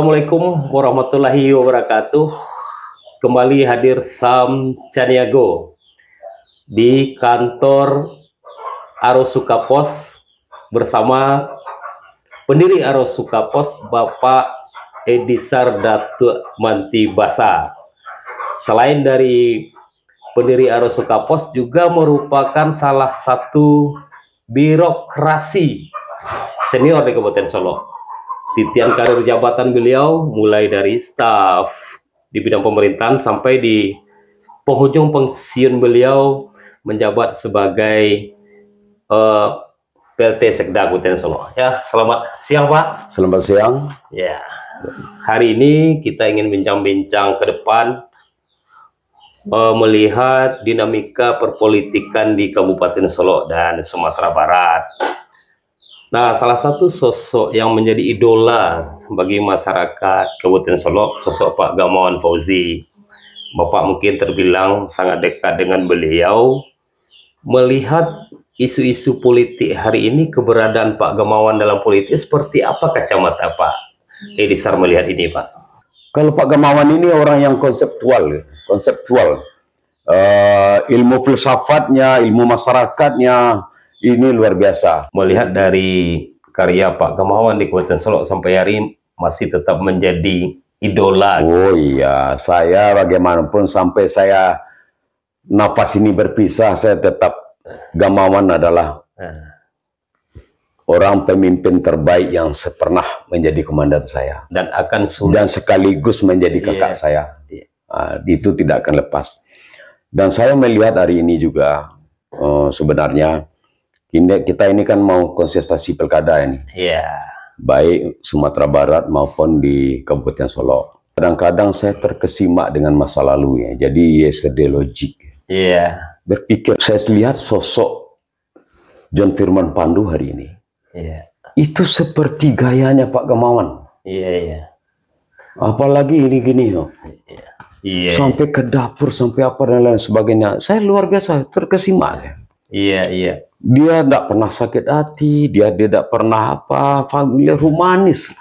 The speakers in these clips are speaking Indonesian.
Assalamualaikum warahmatullahi wabarakatuh. Kembali hadir Sam Caniago di kantor Arosuka Pos bersama pendiri Arosuka Pos Bapak Edisar Datu Manti Basa. Selain dari pendiri Arosuka Pos, juga merupakan salah satu birokrasi senior di Kabupaten Solo. Titian karir jabatan beliau mulai dari staf di bidang pemerintahan sampai di penghujung pensiun beliau menjabat sebagai PLT Sekda Kabupaten Solo. Ya, selamat siang Pak. Selamat siang. Ya, hari ini kita ingin bincang-bincang ke depan melihat dinamika perpolitikan di Kabupaten Solo dan Sumatera Barat. Nah, salah satu sosok yang menjadi idola bagi masyarakat Kabupaten Solo, sosok Pak Gamawan Fauzi. Bapak mungkin terbilang sangat dekat dengan beliau. Melihat isu-isu politik hari ini, keberadaan Pak Gamawan dalam politik, seperti apa kacamata Pak Edisar melihat ini, Pak? Kalau Pak Gamawan ini orang yang konseptual. Ilmu filsafatnya, ilmu masyarakatnya, ini luar biasa. Melihat dari karya Pak Gamawan di Kabupaten Solo sampai hari masih tetap menjadi idola. Oh iya, saya bagaimanapun sampai saya nafas ini berpisah, saya tetap Gamawan adalah orang pemimpin terbaik yang pernah menjadi komandan saya. Dan akan sulit. Dan sekaligus menjadi kakak saya. Itu tidak akan lepas. Dan saya melihat hari ini juga sebenarnya kita ini kan mau kontestasi pilkada ini. Baik Sumatera Barat maupun di Kabupaten Solo. Kadang-kadang saya terkesima dengan masa lalu ya. Jadi yesterday logic. Berpikir, saya lihat sosok John Firman Pandu hari ini. Itu seperti gayanya Pak Gamawan. Apalagi ini gini loh. Sampai ke dapur, sampai apa dan lain sebagainya. Saya luar biasa terkesima. Dia tidak pernah sakit hati, dia tidak pernah apa, familiar, humanis.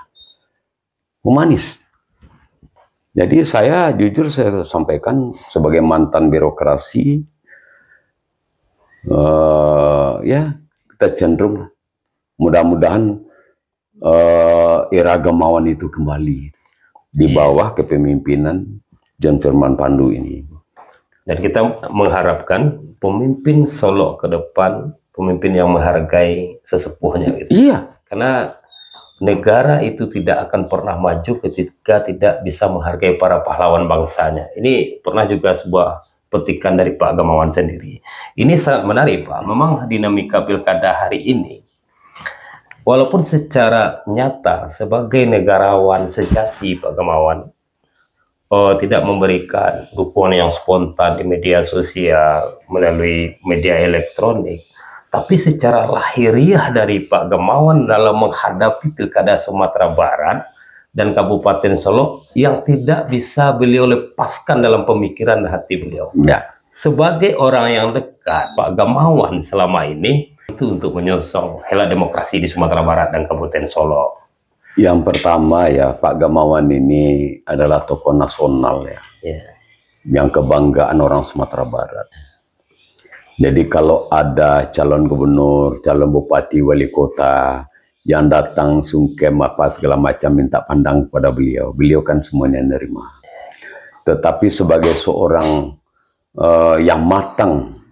Jadi saya jujur saya sampaikan sebagai mantan birokrasi, ya kita cenderung mudah-mudahan era Gamawan itu kembali di bawah kepemimpinan John Firman Pandu ini. Dan kita mengharapkan pemimpin Solo ke depan, pemimpin yang menghargai sesepuhnya gitu. Karena negara itu tidak akan pernah maju ketika tidak bisa menghargai para pahlawan bangsanya. Ini pernah juga sebuah petikan dari Pak Gamawan sendiri. Ini sangat menarik Pak. Memang dinamika pilkada hari ini, walaupun secara nyata sebagai negarawan sejati Pak Gamawan tidak memberikan dukungan yang spontan di media sosial melalui media elektronik, tapi secara lahiriah dari Pak Gamawan dalam menghadapi pilkada Sumatera Barat dan Kabupaten Solo yang tidak bisa beliau lepaskan dalam pemikiran dan hati beliau. Sebagai orang yang dekat Pak Gamawan selama ini itu untuk menyongsong hela demokrasi di Sumatera Barat dan Kabupaten Solo. Yang pertama ya, Pak Gamawan ini adalah tokoh nasional ya, yang kebanggaan orang Sumatera Barat. Jadi kalau ada calon gubernur, calon bupati, wali kota yang datang sungkem apa segala macam minta pandang kepada beliau, beliau kan semuanya nerima. Tetapi sebagai seorang yang matang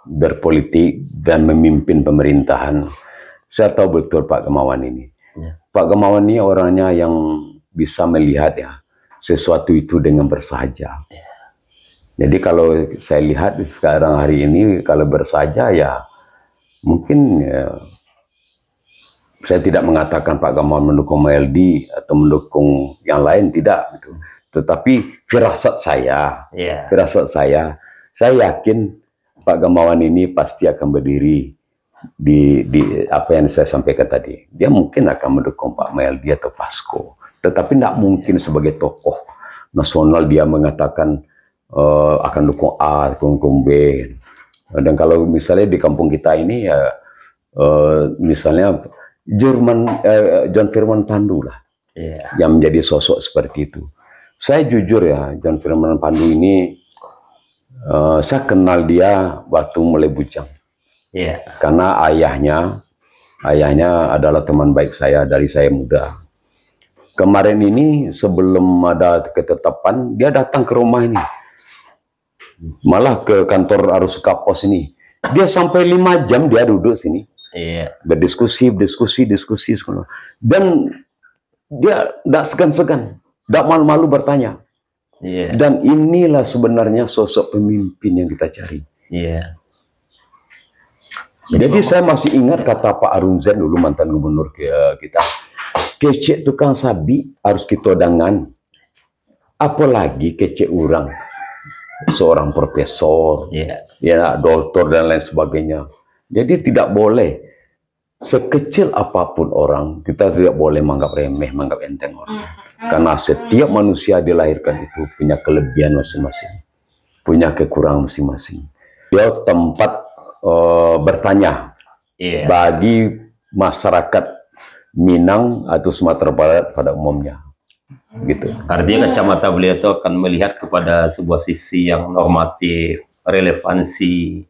berpolitik dan memimpin pemerintahan, saya tahu betul Pak Gamawan ini. Pak Gamawan ini orangnya yang bisa melihat ya sesuatu itu dengan bersahaja. Jadi kalau saya lihat sekarang hari ini kalau bersahaja ya mungkin saya tidak mengatakan Pak Gamawan mendukung MLD atau mendukung yang lain, tidak gitu. Tetapi firasat saya yakin Pak Gamawan ini pasti akan berdiri di apa yang saya sampaikan tadi. Dia mungkin akan mendukung Pak Meldi atau Pasko, tetapi tidak mungkin sebagai tokoh nasional dia mengatakan akan dukung A, dukung B. Dan kalau misalnya di kampung kita ini ya misalnya John Firman Pandu lah, yang menjadi sosok seperti itu. Saya jujur ya, John Firman Pandu ini, saya kenal dia waktu mulai bujang. Karena ayahnya adalah teman baik saya dari saya muda. Kemarin ini sebelum ada ketetapan, dia datang ke rumah ini. Malah ke kantor Arus Kapos ini. Dia sampai 5 jam dia duduk sini. Berdiskusi. Dan dia tidak segan-segan, tidak malu-malu bertanya. Dan inilah sebenarnya sosok pemimpin yang kita cari. Jadi saya masih ingat kata Pak Arunzen dulu, mantan gubernur kita. Kecek tukang sabi harus kita dengan. Apalagi kecek orang. Seorang profesor, ya, doktor dan lain sebagainya. Jadi tidak boleh sekecil apapun orang, kita tidak boleh menganggap remeh, menganggap enteng orang. Karena setiap manusia dilahirkan itu punya kelebihan masing-masing, punya kekurangan masing-masing. Dia tempat bertanya bagi masyarakat Minang atau Sumatera Barat pada umumnya. Gitu. Artinya kacamata beliau itu akan melihat kepada sebuah sisi yang normatif, relevansi,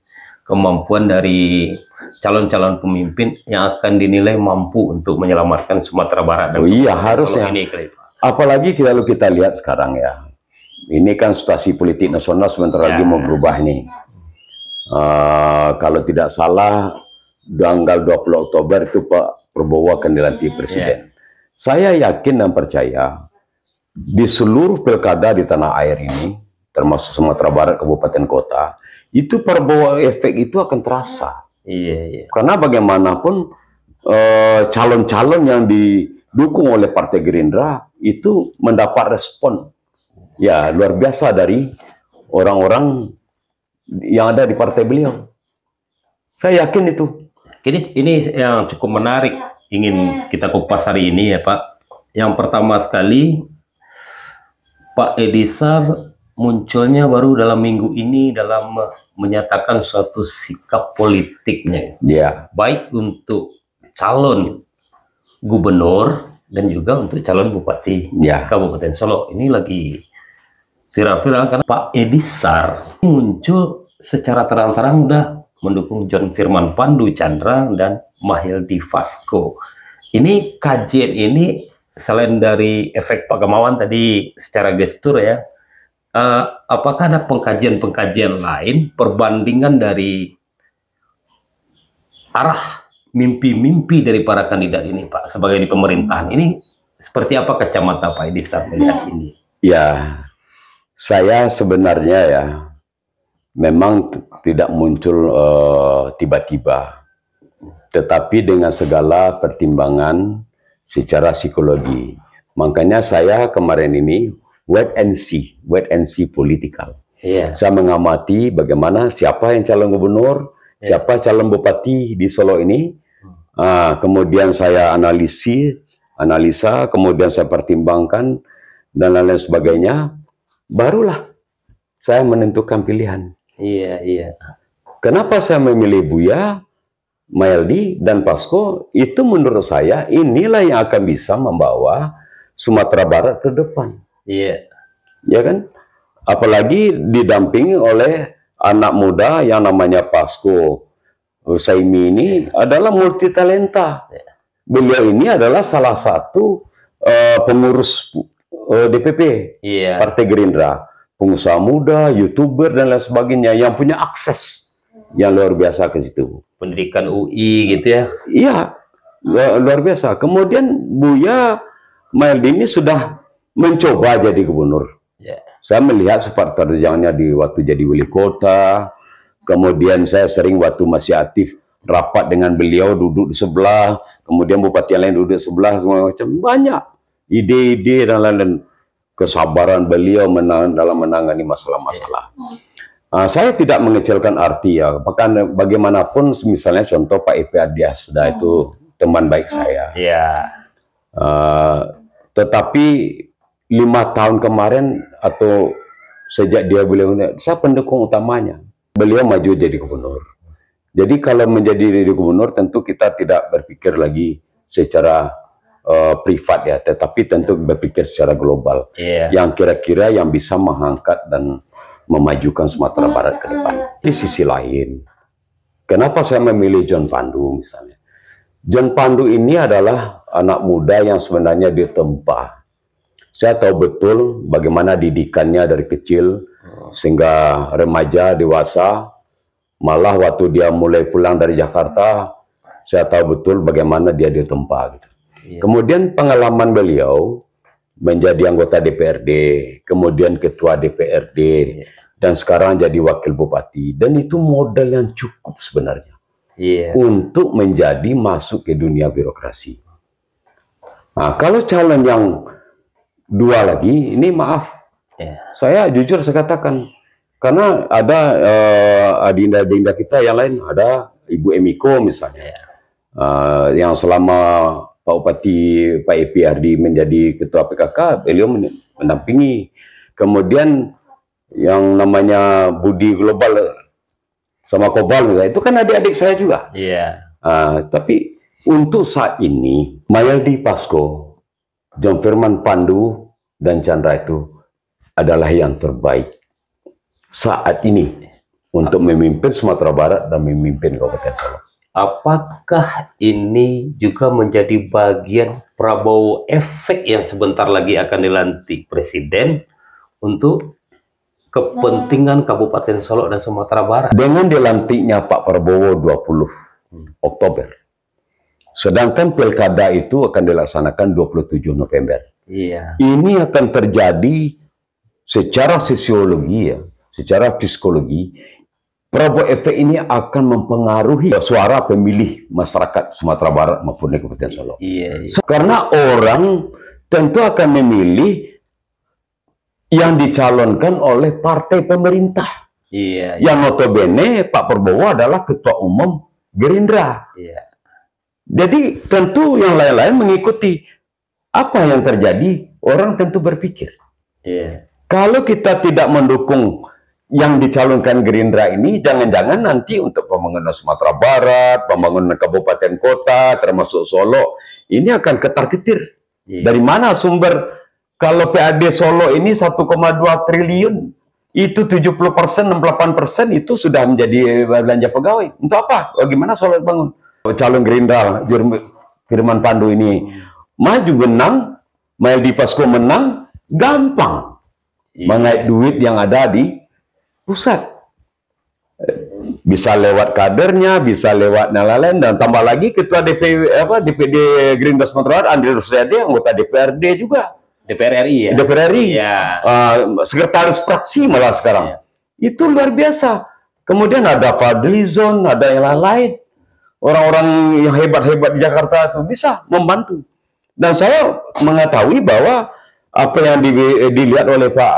kemampuan dari calon-calon pemimpin yang akan dinilai mampu untuk menyelamatkan Sumatera Barat. Dan harusnya. Ini, apalagi kalau kita lihat sekarang ya, ini kan situasi politik nasional sebentar lagi mau berubah nih. Kalau tidak salah, tanggal 20 Oktober itu Pak Prabowo akan dilantik presiden. Saya yakin dan percaya di seluruh pilkada di tanah air ini, termasuk Sumatera Barat, kabupaten kota, itu Prabowo efek itu akan terasa. Karena bagaimanapun calon-calon yang didukung oleh Partai Gerindra itu mendapat respon ya luar biasa dari orang-orang yang ada di partai beliau. Saya yakin itu. Ini yang cukup menarik ingin kita kupas hari ini ya Pak. Yang pertama sekali, Pak Edisar munculnya baru dalam minggu ini dalam menyatakan suatu sikap politiknya. Baik untuk calon gubernur dan juga untuk calon bupati Kabupaten Solo. Ini lagi viral-viral karena Pak Edisar muncul secara terang-terang udah mendukung John Firman Pandu Chandra dan Mahyildi Vasco. Ini kajian ini selain dari efek Pak Gamawan tadi secara gestur ya, apakah ada pengkajian-pengkajian lain, perbandingan dari arah mimpi-mimpi dari para kandidat ini Pak sebagai di pemerintahan ini, seperti apa kacamata Pak Edisar melihat ini? Ya, saya sebenarnya ya memang tidak muncul tiba-tiba, tetapi dengan segala pertimbangan secara psikologi. Makanya saya kemarin ini wait and see political. Saya mengamati bagaimana siapa yang calon gubernur, siapa calon bupati di Solo ini. Kemudian saya analisa, kemudian saya pertimbangkan dan lain-lain sebagainya. Barulah saya menentukan pilihan. Kenapa saya memilih Buya, Mahyildi dan Vasco? Itu menurut saya inilah yang akan bisa membawa Sumatera Barat ke depan. Ya kan? Apalagi didampingi oleh anak muda yang namanya Vasco Saimi ini adalah multi talenta. Beliau ini adalah salah satu pengurus DPP Partai Gerindra, pengusaha muda, YouTuber dan lain sebagainya yang punya akses yang luar biasa ke situ. Pendidikan UI gitu ya? Iya, luar biasa. Kemudian Buya Mahyildi ini sudah mencoba jadi gubernur. Saya melihat seperti terjangnya di waktu jadi wali kota. Kemudian saya sering waktu masih aktif rapat dengan beliau, duduk di sebelah. Kemudian bupati yang lain duduk di sebelah, semua macam banyak ide-ide dan lain-lain. Kesabaran beliau dalam menangani masalah-masalah. Saya tidak mengecilkan arti ya. Bahkan bagaimanapun, misalnya contoh Pak Epe Adiasda itu teman baik saya. Tetapi 5 tahun kemarin atau sejak beliau saya pendukung utamanya. Beliau maju jadi gubernur. Jadi kalau menjadi gubernur tentu kita tidak berpikir lagi secara privat ya, tetapi tentu berpikir secara global. Yang kira-kira yang bisa mengangkat dan memajukan Sumatera Barat ke depan. Di sisi lain, kenapa saya memilih John Pandu misalnya? John Pandu ini adalah anak muda yang sebenarnya ditempa. Saya tahu betul bagaimana didikannya dari kecil sehingga remaja, dewasa. Malah waktu dia mulai pulang dari Jakarta, saya tahu betul bagaimana dia ditempa gitu. Kemudian pengalaman beliau menjadi anggota DPRD, kemudian ketua DPRD, dan sekarang jadi wakil bupati. Dan itu modal yang cukup sebenarnya untuk menjadi masuk ke dunia birokrasi. Nah, kalau calon yang dua lagi, ini maaf, saya jujur saya katakan, karena ada adinda-adinda kita yang lain, ada Ibu Emiko misalnya, yang selama Pak Bupati Pak Epi Ardi menjadi ketua PKK, beliau mendampingi. Kemudian yang namanya Budi Global sama Kobal, misalnya, itu kan adik-adik saya juga. Tapi untuk saat ini, Mayaldi Pasco, John Firman Pandu, dan Chandra itu adalah yang terbaik saat ini untuk memimpin Sumatera Barat dan memimpin Kabupaten Solo. Apakah ini juga menjadi bagian Prabowo efek yang sebentar lagi akan dilantik presiden untuk kepentingan Kabupaten Solo dan Sumatera Barat? Dengan dilantiknya Pak Prabowo 20 Oktober, sedangkan pilkada itu akan dilaksanakan 27 November. Ini akan terjadi secara sosiologi ya, secara psikologi. Prabowo efek ini akan mempengaruhi suara pemilih masyarakat Sumatera Barat maupun di Kabupaten Solo. Karena orang tentu akan memilih yang dicalonkan oleh partai pemerintah. Yang notabene Pak Prabowo adalah ketua umum Gerindra. Jadi tentu yang lain-lain mengikuti. Apa yang terjadi? Orang tentu berpikir. Kalau kita tidak mendukung yang dicalonkan Gerindra ini, jangan-jangan nanti untuk pembangunan Sumatera Barat, pembangunan kabupaten kota, termasuk Solo, ini akan ketar-ketir. Dari mana sumber? Kalau PAD Solo ini 1,2 triliun, itu 70%, 68% itu sudah menjadi belanja pegawai. Untuk apa? Bagaimana Solo bangun? Calon Gerindra, Firman Pandu ini maju menang, Mayaldi Pasco menang, gampang mengait duit yang ada di pusat. Bisa lewat kadernya, bisa lewat lain-lain, dan tambah lagi ketua DPD Gerindra Sumatera Barat, Andre Rosiade, anggota DPRD juga. DPR RI ya? DPR RI. Sekretaris fraksi malah sekarang. Itu luar biasa. Kemudian ada Fadlizon, ada yang lain-lain. Orang-orang yang hebat-hebat di Jakarta itu bisa membantu. Dan saya mengetahui bahwa apa yang dilihat oleh Pak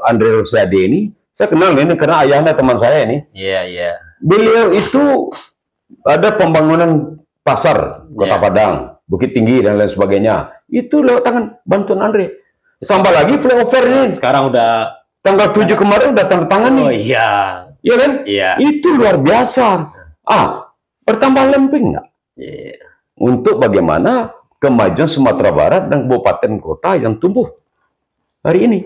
Andre Rosiade ini, saya kenal ini karena ayahnya teman saya ini. Beliau itu ada pembangunan pasar Kota Padang, Bukit Tinggi dan lain sebagainya. Itu lewat tangan bantuan Andre. Tambah lagi flyover ini. Sekarang udah tanggal 7 kemarin udah tanda tangan nih. Iya kan? Itu luar biasa. Bertambah lempeng nggak? Untuk bagaimana kemajuan Sumatera Barat dan kabupaten kota yang tumbuh hari ini.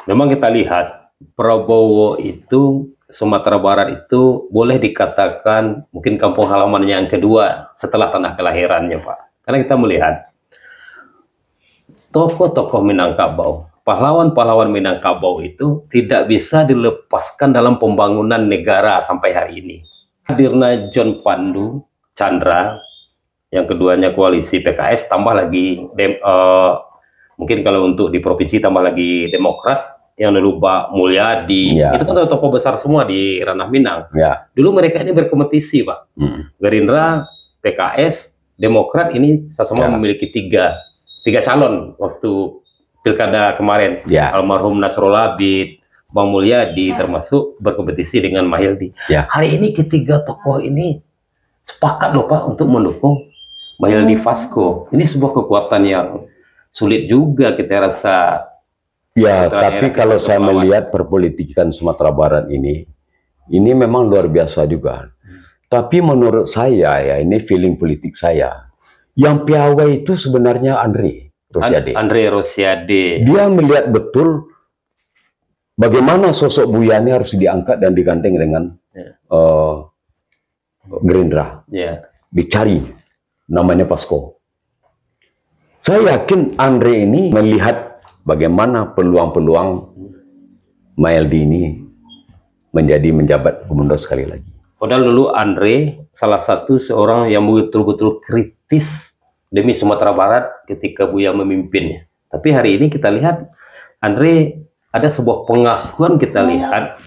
Memang kita lihat Prabowo itu, Sumatera Barat itu boleh dikatakan mungkin kampung halamannya yang kedua setelah tanah kelahirannya, Pak. Karena kita melihat tokoh-tokoh Minangkabau, pahlawan-pahlawan Minangkabau itu tidak bisa dilepaskan dalam pembangunan negara sampai hari ini. Hadirnya John Pandu, Chandra, yang keduanya koalisi PKS, tambah lagi mungkin kalau untuk di provinsi tambah lagi Demokrat, yang dulu Pak Mulyadi, itu kan tokoh besar semua di ranah Minang. Dulu mereka ini berkompetisi, Pak. Gerindra, PKS, Demokrat ini sama-sama memiliki tiga calon waktu pilkada kemarin. Almarhum Nasrul Abid, Bang Mulyadi, termasuk berkompetisi dengan Mayaldi. Hari ini ketiga tokoh ini sepakat loh Pak untuk mendukung Mayaldi Pasco. Ini sebuah kekuatan yang sulit juga kita rasa. Tapi kalau saya melihat perpolitikan Sumatera Barat ini memang luar biasa juga. Tapi menurut saya ya, ini feeling politik saya, Yang piawai itu sebenarnya Andre Rosiade. Andre Rosiade. Dia melihat betul bagaimana sosok Buya ini harus diangkat dan digandeng dengan Gerindra. Dicari namanya Pasko. Saya yakin Andre ini melihat bagaimana peluang-peluang Maeldi ini menjadi menjabat gubernur sekali lagi. Padahal dulu Andre salah satu seorang yang betul-betul kritis demi Sumatera Barat ketika Buya memimpinnya. Tapi hari ini kita lihat Andre ada sebuah pengakuan, kita lihat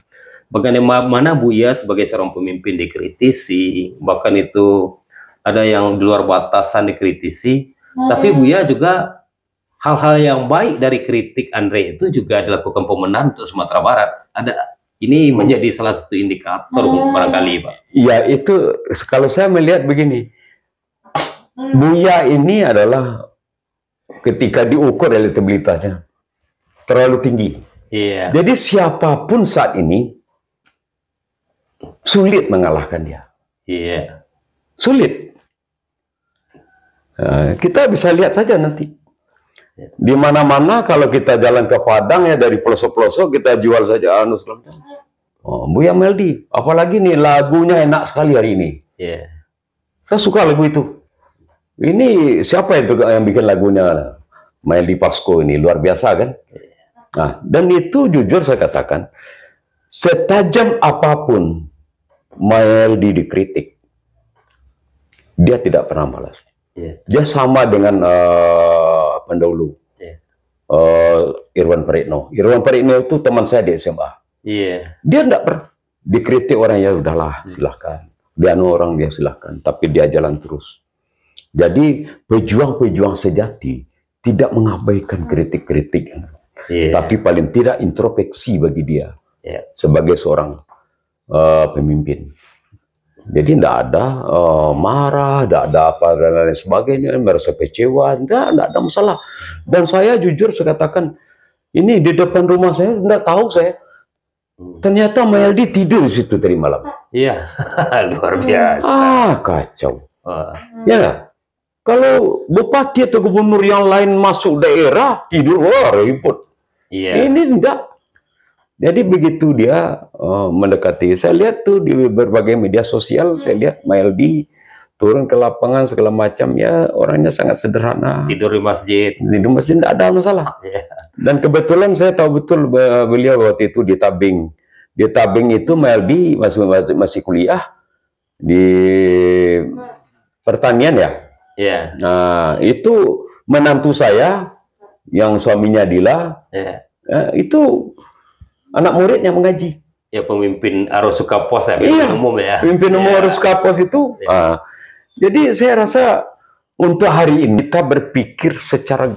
bagaimana Buya sebagai seorang pemimpin dikritisi, bahkan itu ada yang di luar batasan dikritisi. Tapi Buya juga hal-hal yang baik dari kritik Andre itu juga dilakukan pemenang untuk Sumatera Barat. Ini menjadi salah satu indikator barangkali, Pak. Ya, itu kalau saya melihat begini, Buya ini adalah ketika diukur elektabilitasnya terlalu tinggi. Jadi siapapun saat ini sulit mengalahkan dia. Sulit. Kita bisa lihat saja nanti. Di mana-mana kalau kita jalan ke Padang ya, dari pelosok-pelosok kita jual saja Buya Meldi, apalagi nih lagunya enak sekali hari ini. Saya suka lagu itu. Ini siapa itu yang bikin lagunya? Meldi Pasko ini luar biasa kan? Nah, dan itu jujur saya katakan, setajam apapun Meldi dikritik, dia tidak pernah malas. Dia sama dengan pendahulu Irwan Praetno. Irwan Praetno itu teman saya di SMA. Dia tidak pernah dikritik orang, ya udahlah silahkan. Dia orang dia silahkan, tapi dia jalan terus. Jadi pejuang-pejuang sejati tidak mengabaikan kritik-kritik, tapi paling tidak introspeksi bagi dia sebagai seorang pemimpin. Jadi tidak ada marah, tidak ada apa dan lain sebagainya, merasa kecewa, tidak ada masalah. Dan saya jujur saya katakan, ini di depan rumah saya, tidak tahu saya, ternyata Meldi tidur di situ tadi malam. Luar biasa. Kacau. Ya, kalau bupati atau gubernur yang lain masuk daerah tidur, wah ribut. Ini tidak. Jadi begitu dia mendekati, saya lihat tuh di berbagai media sosial, saya lihat Meldi turun ke lapangan segala macam, ya orangnya sangat sederhana. Tidur di masjid. Tidur di masjid tidak ada masalah. Dan kebetulan saya tahu betul beliau waktu itu di Tabing. Di Tabing itu Meldi masih kuliah di pertanian ya. Nah itu menantu saya yang suaminya Dila, itu anak muridnya mengaji. Pemimpin Arus Sukapos ya, pemimpin umum ya. Pemimpin umum Arus Sukapos itu. Jadi saya rasa untuk hari ini kita berpikir secara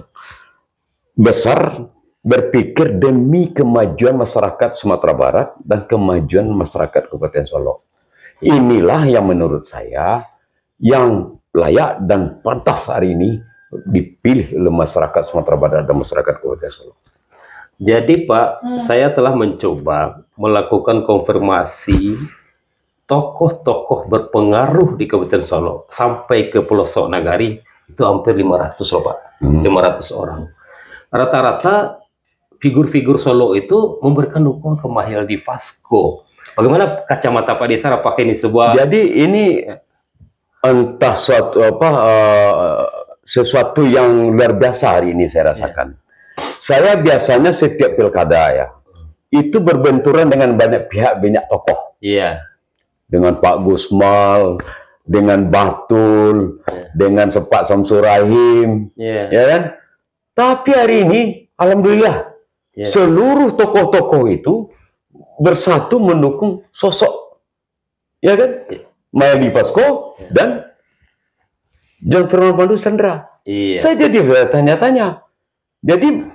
besar, berpikir demi kemajuan masyarakat Sumatera Barat dan kemajuan masyarakat Kabupaten Solok. Inilah yang menurut saya yang layak dan pantas hari ini dipilih oleh masyarakat Sumatera Barat dan masyarakat Kabupaten Solok. Jadi Pak, saya telah mencoba melakukan konfirmasi tokoh-tokoh berpengaruh di Kabupaten Solok sampai ke pelosok Nagari, itu hampir 500 loh Pak, 500 orang. Rata-rata figur-figur Solok itu memberikan dukungan ke Maeldi Pasko. Bagaimana kacamata Pak Desar, apakah ini sebuah... Jadi ini entah sesuatu yang luar biasa hari ini saya rasakan. Saya biasanya setiap pilkada ya, itu berbenturan dengan banyak pihak, banyak tokoh. Dengan Pak Gusmal, dengan Batul, dengan Pak Samsul Rahim, ya kan? Tapi hari ini, alhamdulillah, seluruh tokoh-tokoh itu bersatu mendukung sosok, ya kan? Maeldi Pasko dan John Fernando Sandra. Saya jadi tanya-tanya. Jadi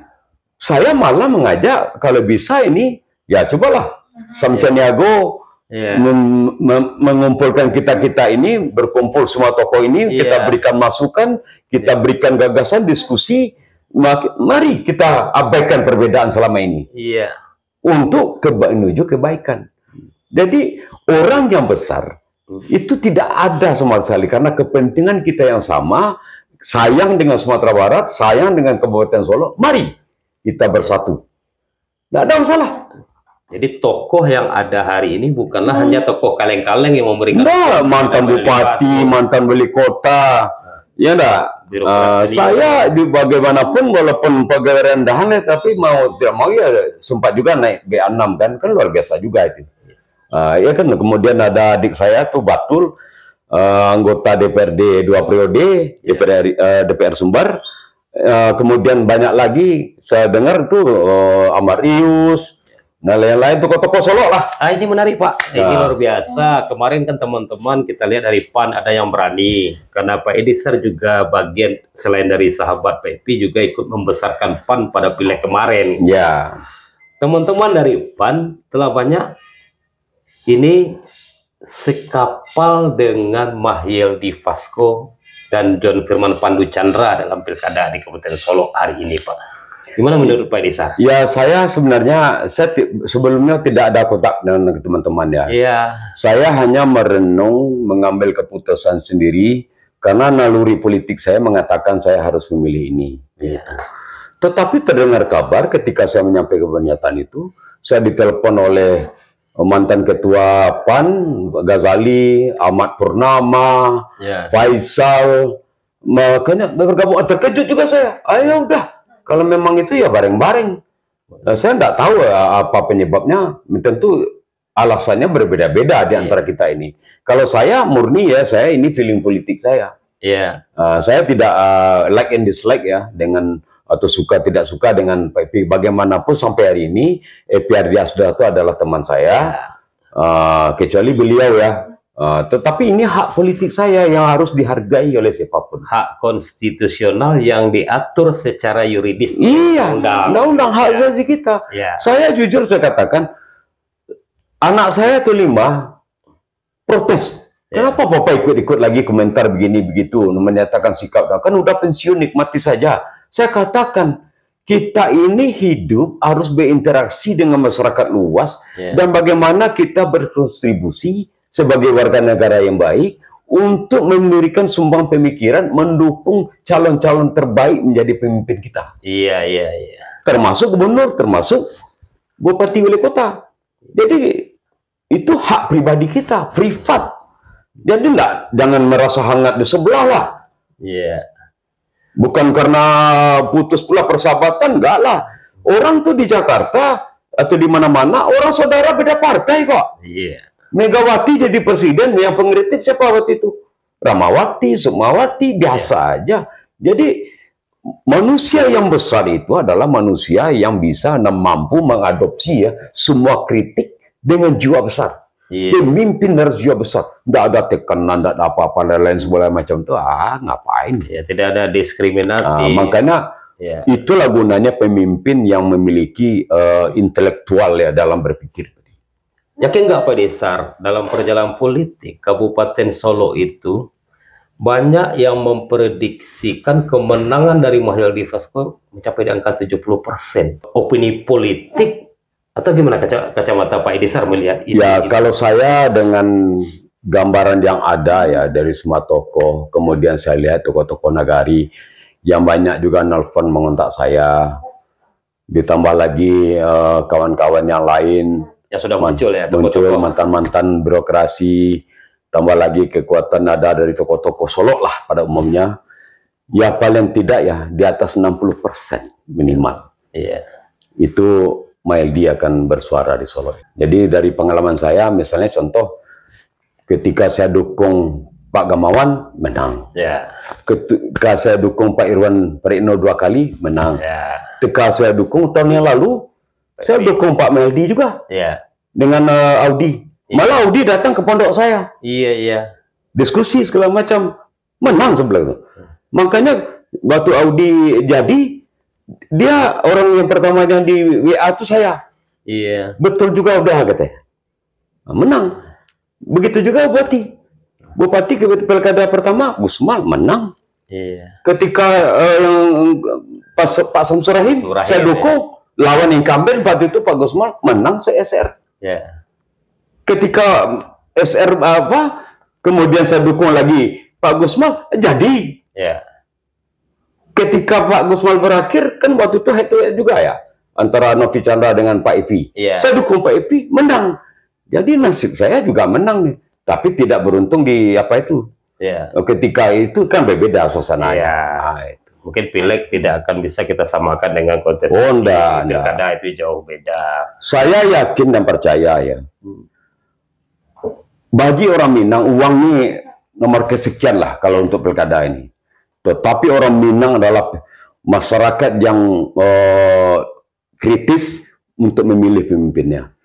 saya malah mengajak kalau bisa ini ya cobalah Samcaniago mengumpulkan kita ini, berkumpul semua tokoh ini, kita berikan masukan, kita berikan gagasan, diskusi, mari kita abaikan perbedaan selama ini untuk menuju kebaikan. Jadi orang yang besar itu tidak ada sama sekali karena kepentingan kita yang sama, sayang dengan Sumatera Barat, sayang dengan Kabupaten Solo, mari kita bersatu. Nggak ada masalah. Jadi tokoh yang ada hari ini bukanlah hanya tokoh kaleng-kaleng yang memberikan. Nah, mantan bupati, mantan wali kota, ya enggak. Saya di bagaimanapun walaupun pegawai rendahan ya, tapi mau tidak mau ya sempat juga naik B6 kan luar biasa juga itu. Ya kan, kemudian ada adik saya tuh Batul, anggota DPRD 2 periode, DPR Sumbar. Kemudian banyak lagi saya dengar tuh Amarius. Nah, lain-lain tokoh-tokoh Solo lah. Ini menarik Pak, ini luar biasa. Kemarin kan teman-teman kita lihat dari PAN ada yang berani, karena Pak Edisar juga bagian selain dari sahabat PPI juga ikut membesarkan PAN pada pileg kemarin. Ya. Teman-teman dari PAN telah banyak ini sekapal dengan Mahyeldi Vasco dan John Firman Pandu Chandra dalam pilkada di Kabupaten Solo hari ini Pak. Gimana menurut Pak Edisar? Ya, saya sebenarnya sebelumnya tidak ada kotak dengan teman-teman ya. Iya. Saya hanya merenung, mengambil keputusan sendiri karena naluri politik saya mengatakan saya harus memilih ini. Iya. Tetapi terdengar kabar ketika saya menyampaikan pernyataan itu, saya ditelepon oleh mantan ketua PAN, Ghazali, Ahmad Purnama, Faisal, makanya bergabung. Terkejut juga saya. Ayo udah. Kalau memang itu ya bareng-bareng. Saya tidak tahu apa penyebabnya. Tentu alasannya berbeda-beda di antara kita ini. Kalau saya murni ya, saya ini feeling politik saya. Saya tidak like and dislike ya dengan atau suka tidak suka dengan PPI. Bagaimanapun sampai hari ini Epi Ardiasda itu adalah teman saya. Kecuali beliau ya. Tetapi ini hak politik saya yang harus dihargai oleh siapapun. Hak konstitusional yang diatur secara yuridis. Iya, undang-undang hak asasi kita. Saya jujur saya katakan, anak saya tuh 5 protes. Kenapa Bapak ikut-ikut lagi komentar begini begitu, menyatakan sikap, kan udah pensiun nikmati saja. Saya katakan, kita ini hidup harus berinteraksi dengan masyarakat luas dan bagaimana kita berkontribusi sebagai warga negara yang baik untuk memberikan sumbang pemikiran, mendukung calon-calon terbaik menjadi pemimpin kita. Iya. Termasuk gubernur, termasuk bupati wali kota. Jadi itu hak pribadi kita, privat. Jadi jangan merasa hangat di sebelah lah. Bukan karena putus pula persahabatan, enggak lah. Orang tuh di Jakarta atau di mana-mana orang saudara beda partai kok. Megawati jadi presiden, yang pengkritik siapa waktu itu? Ramawati, Sukmawati, biasa aja. Jadi manusia yang besar itu adalah manusia yang bisa mampu mengadopsi ya semua kritik dengan jiwa besar. Pemimpin harus jiwa besar. Tidak ada tekanan, tidak ada apa-apa lain segala macam itu. Ngapain? Tidak ada diskriminasi. Makanya itulah gunanya pemimpin yang memiliki intelektual ya dalam berpikir. Yakin nggak Pak Edisar, dalam perjalanan politik Kabupaten Solo itu banyak yang memprediksikan kemenangan dari Mahyeldi Vasco mencapai di angka 70%. Opini politik atau gimana kacamata Pak Edisar melihat ini? Ya, kalau saya dengan gambaran yang ada ya dari semua tokoh, kemudian saya lihat tokoh-tokoh nagari yang banyak juga nelfon mengontak saya, ditambah lagi kawan-kawan yang lain yang sudah muncul ya, muncul mantan-mantan birokrasi, tambah lagi kekuatan ada dari tokoh-tokoh Solo lah pada umumnya, ya paling tidak ya di atas 60% minimal. Itu Mahyeldi akan bersuara di Solo. Jadi dari pengalaman saya, misalnya contoh, ketika saya dukung Pak Gamawan, menang. Ketika saya dukung Pak Irwan Prayitno 2 kali, menang. Ketika saya dukung tahun yang lalu, saya dukung Pak Mahyeldi juga dengan Audi. Malah Audi datang ke pondok saya. Diskusi segala macam, menang sebelah itu. Makanya waktu Audi jadi, dia orang yang pertama yang di WA itu saya. Betul juga udah katanya. Menang. Begitu juga Bupati ke pilkada pertama, Gusmal menang. Ketika Pak Samsurahim, saya dukung. Lawan incumbent waktu itu Pak Gusmal menang se-SR. Ketika SR kemudian saya dukung lagi Pak Gusmal jadi. ketika Pak Gusmal berakhir, kan waktu itu head to head juga ya, antara Novi Chandra dengan Pak Epi. Saya dukung Pak Epi, menang. Jadi nasib saya juga menang nih. Tapi tidak beruntung di apa itu. Ketika itu kan berbeda suasananya. Mungkin pileg tidak akan bisa kita samakan dengan kontestasi pilkada, itu jauh beda. Saya yakin dan percaya ya. Bagi orang Minang, uang ini nomor kesekian lah kalau untuk pilkada ini. Tetapi orang Minang adalah masyarakat yang kritis untuk memilih pemimpinnya.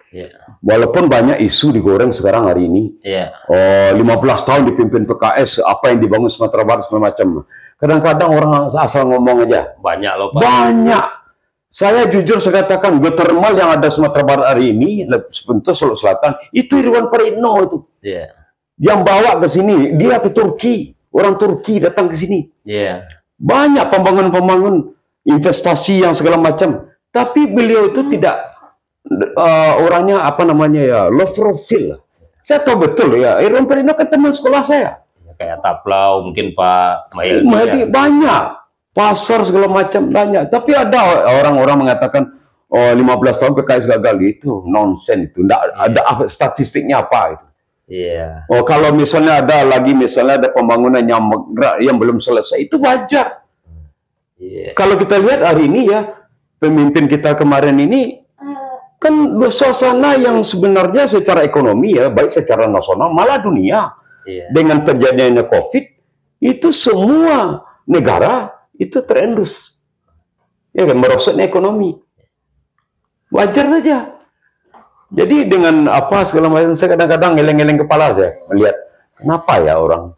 Walaupun banyak isu digoreng sekarang hari ini. 15 tahun dipimpin PKS, apa yang dibangun Sumatera Barat segala macam. Kadang-kadang orang asal ngomong aja. Banyak loh Pak. Banyak. Saya jujur saya katakan geothermal yang ada Sumatera Barat hari ini, sebentuk Sulawesi Selatan, itu Irwan Praetno itu. Yang bawa ke sini, dia ke Turki. Orang Turki datang ke sini. Banyak pembangun-pembangun investasi yang segala macam. Tapi beliau itu tidak orangnya apa namanya ya, low profile. Saya tahu betul ya, Irwan Praetno kan teman sekolah saya. Kayak Taplau, mungkin Pak Mahdi banyak. Pasar segala macam banyak. Tapi ada orang-orang mengatakan, oh 15 tahun PKS gagal, itu nonsen itu. Nggak ada statistiknya apa itu. Oh kalau misalnya ada pembangunan yang belum selesai, itu wajar. Kalau kita lihat hari ini ya, pemimpin kita kemarin ini kan suasana yang sebenarnya secara ekonomi ya, baik secara nasional malah dunia. Dengan terjadinya COVID, itu semua negara itu terendus, ya kan, merosotnya ekonomi. Wajar saja. Jadi dengan apa segala macam, saya kadang-kadang ngeleng-ngeleng kepala saya melihat kenapa ya orang.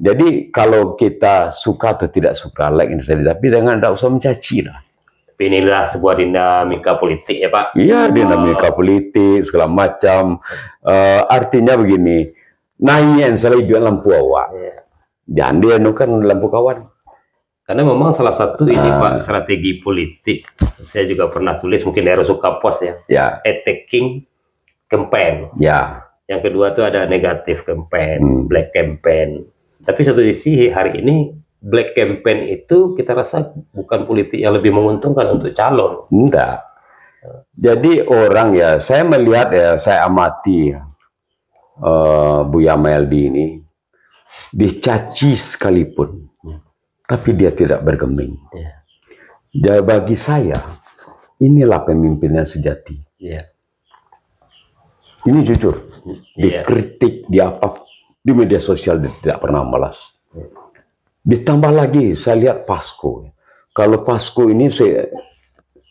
Jadi kalau kita suka atau tidak suka, like ini saja, tapi jangan tidak usah mencaci lah. Tapi inilah sebuah dinamika politik ya Pak. Iya, dinamika politik segala macam. Artinya begini. Naiknya salah hidupnya lampu awak. Jangan dia kan lampu kawan. Karena memang salah satu ini Pak, strategi politik. Saya juga pernah tulis, mungkin daerah suka pos ya. Attacking campaign. Yang kedua tuh ada negatif campaign, black campaign. Tapi satu sisi hari ini black campaign itu kita rasa bukan politik yang lebih menguntungkan untuk calon. Enggak. Jadi orang ya, saya melihat ya, saya amati ya. Buya Meldi ini dicaci sekalipun, tapi dia tidak bergeming. Jadi bagi saya, inilah pemimpin yang sejati. Ini jujur, dikritik di apa di media sosial dia tidak pernah malas. Ditambah lagi, saya lihat Pasko. Kalau Pasko ini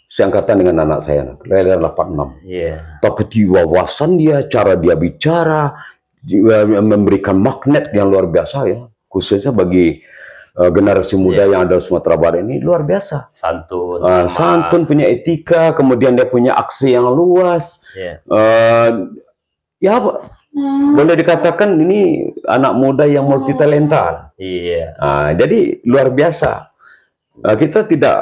seangkatan dengan anak saya, lahir 86. Tapi di wawasan dia, cara dia bicara, memberikan magnet yang luar biasa ya, khususnya bagi generasi muda yang ada di Sumatera Barat ini luar biasa. Santun, santun, punya etika, kemudian dia punya aksi yang luas. Ya boleh dikatakan ini anak muda yang multi talenta. Jadi luar biasa. Kita tidak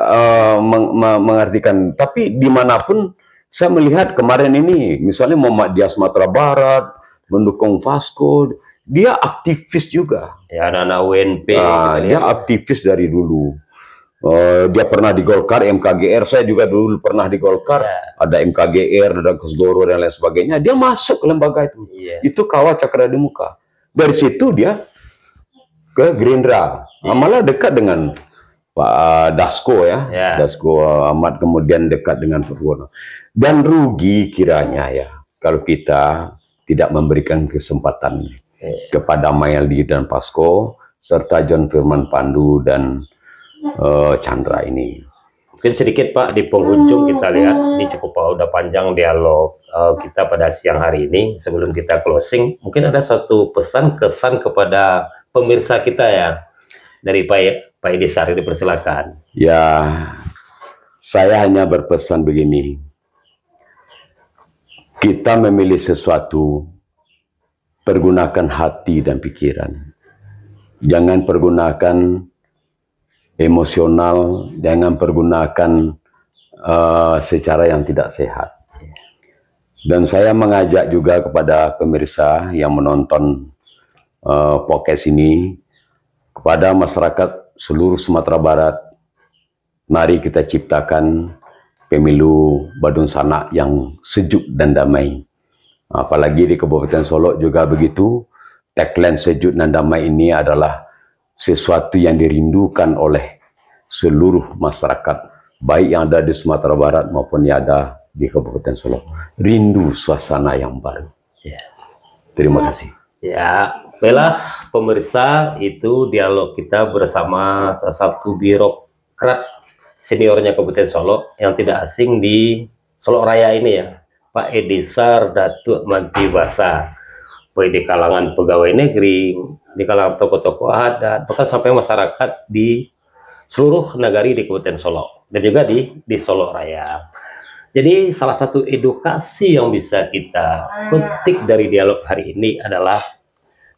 mengartikan, tapi dimanapun saya melihat kemarin ini, misalnya Muhammadiyah Sumatera Barat mendukung Vasco, dia aktivis juga. Ya, anak-anak UNP. Dia aktivis dari dulu. Dia pernah di Golkar, MKGR, saya juga dulu pernah di Golkar, ada MKGR, ada Kusgoro dan lain sebagainya. Dia masuk ke lembaga itu. Itu kawal cakra di muka. Dari situ dia ke Gerindra, malah dekat dengan Pak Dasko ya, Dasko Ahmad, kemudian dekat dengan Purwono. Dan rugi kiranya ya kalau kita tidak memberikan kesempatan kepada Mayaldi dan Pasko serta John Firman Pandu dan Chandra ini. Mungkin sedikit Pak di penghujung kita lihat, ini cukup udah panjang dialog kita pada siang hari ini. Sebelum kita closing, mungkin ada satu pesan kesan kepada pemirsa kita ya dari Pak Edi Sari, dipersilakan. Ya, saya hanya berpesan begini. Kita memilih sesuatu, pergunakan hati dan pikiran. Jangan pergunakan emosional, jangan pergunakan secara yang tidak sehat. Dan saya mengajak juga kepada pemirsa yang menonton podcast ini, kepada masyarakat seluruh Sumatera Barat, Mari kita ciptakan pemilu Badung Sanak yang sejuk dan damai. Apalagi di Kabupaten Solok juga begitu. Tagline sejuk dan damai ini adalah sesuatu yang dirindukan oleh seluruh masyarakat, baik yang ada di Sumatera Barat maupun yang ada di Kabupaten Solok. Rindu suasana yang baru. Terima kasih. Ya, baiklah pemirsa, itu dialog kita bersama salah satu birokrat seniornya Kabupaten Solok yang tidak asing di Solok Raya ini ya, Pak Edisar Datuk Manti Basa. Baik di kalangan pegawai negeri, di kalangan tokoh-tokoh adat, bahkan sampai masyarakat di seluruh nagari di Kabupaten Solok dan juga di Solok Raya. Jadi salah satu edukasi yang bisa kita petik dari dialog hari ini adalah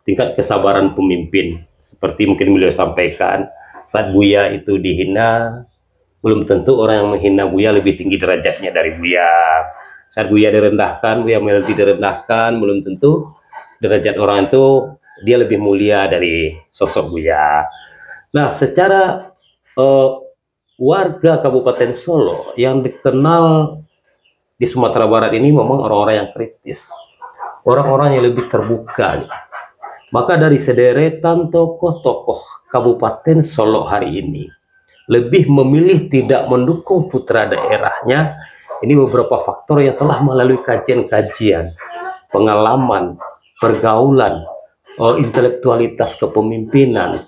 tingkat kesabaran pemimpin. Seperti mungkin beliau sampaikan, saat Buya itu dihina, belum tentu orang yang menghina Buya lebih tinggi derajatnya dari Buya. Saat Buya direndahkan, Buya Meldi direndahkan, belum tentu derajat orang itu dia lebih mulia dari sosok Buya. Nah, secara warga Kabupaten Solo yang dikenal di Sumatera Barat ini memang orang-orang yang kritis, orang-orang yang lebih terbuka. Maka dari sederetan tokoh-tokoh Kabupaten Solo hari ini lebih memilih tidak mendukung putra daerahnya. Ini beberapa faktor yang telah melalui kajian-kajian, pengalaman, pergaulan, intelektualitas kepemimpinan,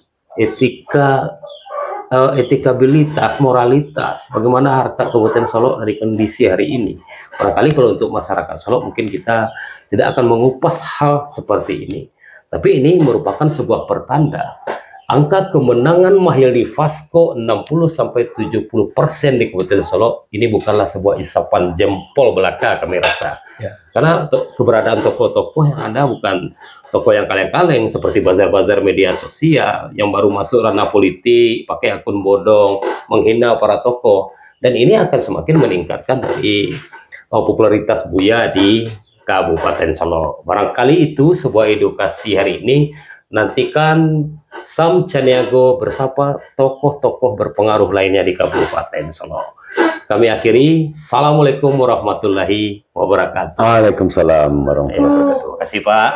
etikabilitas, moralitas, bagaimana harkat Kabupaten Solok dari kondisi hari ini. Barangkali kalau untuk masyarakat Solok mungkin kita tidak akan mengupas hal seperti ini. Tapi ini merupakan sebuah pertanda. Angka kemenangan Mahyildi Vasco 60-70% di Kabupaten Solok ini bukanlah sebuah isapan jempol belaka kami rasa. Karena keberadaan tokoh-tokoh yang ada bukan tokoh yang kaleng-kaleng seperti bazar-bazar media sosial yang baru masuk ranah politik, pakai akun bodong, menghina para tokoh. Dan ini akan semakin meningkatkan dari popularitas Buya di Kabupaten Solok. Barangkali itu sebuah edukasi hari ini. Nantikan Sam Caniago bersama tokoh-tokoh berpengaruh lainnya di Kabupaten Solok. Kami akhiri. Assalamualaikum warahmatullahi wabarakatuh. Waalaikumsalam warahmatullahi wabarakatuh. Terima kasih Pak.